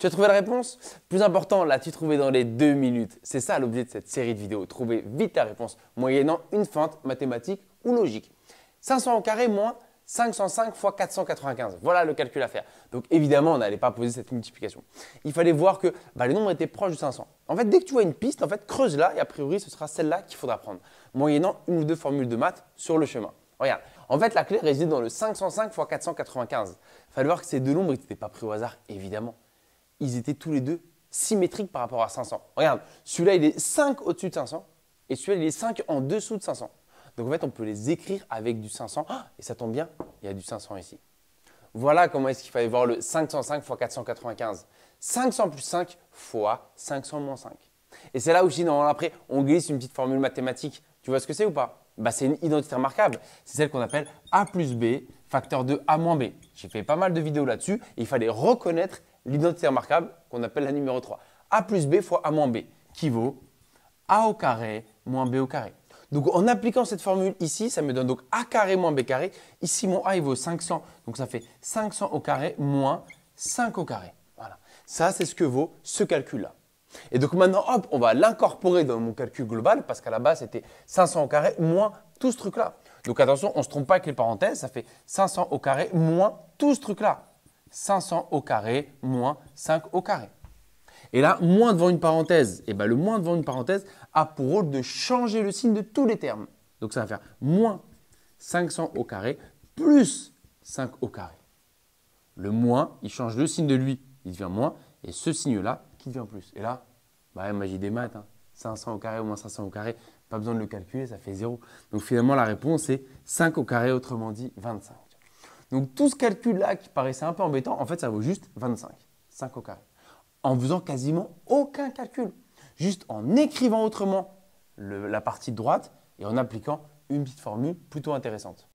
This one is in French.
Tu as trouvé la réponse? Plus important, l'as-tu trouvé dans les 2 minutes? C'est ça l'objet de cette série de vidéos. Trouver vite ta réponse moyennant une feinte mathématique ou logique. 500 au carré moins 505 fois 495. Voilà le calcul à faire. Donc évidemment, on n'allait pas poser cette multiplication. Il fallait voir que les nombres étaient proches de 500. En fait, dès que tu vois une piste, creuse là et a priori, ce sera celle-là qu'il faudra prendre, moyennant une ou deux formules de maths sur le chemin. Regarde, en fait, la clé réside dans le 505 fois 495. Il fallait voir que ces deux nombres n'étaient pas pris au hasard, évidemment. Ils étaient tous les deux symétriques par rapport à 500. Regarde, celui-là, il est 5 au-dessus de 500 et celui-là, il est 5 en dessous de 500. Donc en fait, on peut les écrire avec du 500. Et ça tombe bien, il y a du 500 ici. Voilà comment est-ce qu'il fallait voir le 505 fois 495. 500 plus 5 fois 500 moins 5. Et c'est là aussi, normalement, après, on glisse une petite formule mathématique. Tu vois ce que c'est ou pas? C'est une identité remarquable. C'est celle qu'on appelle A plus B, facteur de A moins B. J'ai fait pas mal de vidéos là-dessus. Il fallait reconnaître l'identité remarquable qu'on appelle la numéro 3. A plus B fois A moins B, qui vaut A au carré moins B au carré. Donc, en appliquant cette formule ici, ça me donne donc A carré moins B carré. Ici, mon A, il vaut 500. Donc, ça fait 500 au carré moins 5 au carré. Voilà. Ça, c'est ce que vaut ce calcul-là. Et donc, maintenant, hop, on va l'incorporer dans mon calcul global parce qu'à la base, c'était 500 au carré moins tout ce truc-là. Donc, attention, on ne se trompe pas avec les parenthèses. Ça fait 500 au carré moins tout ce truc-là. 500 au carré moins 5 au carré. Et là, moins devant une parenthèse, le moins devant une parenthèse a pour rôle de changer le signe de tous les termes. Donc, ça va faire moins 500 au carré plus 5 au carré. Le moins, il change le signe de lui, il devient moins, et ce signe-là qui devient plus. Et là, magie des maths, 500 au carré moins 500 au carré, pas besoin de le calculer, ça fait 0. Donc, finalement, la réponse est 5 au carré, autrement dit 25. Donc, tout ce calcul-là qui paraissait un peu embêtant, en fait, ça vaut juste 25, 5 au carré. En faisant quasiment aucun calcul, juste en écrivant autrement la partie de droite et en appliquant une petite formule plutôt intéressante.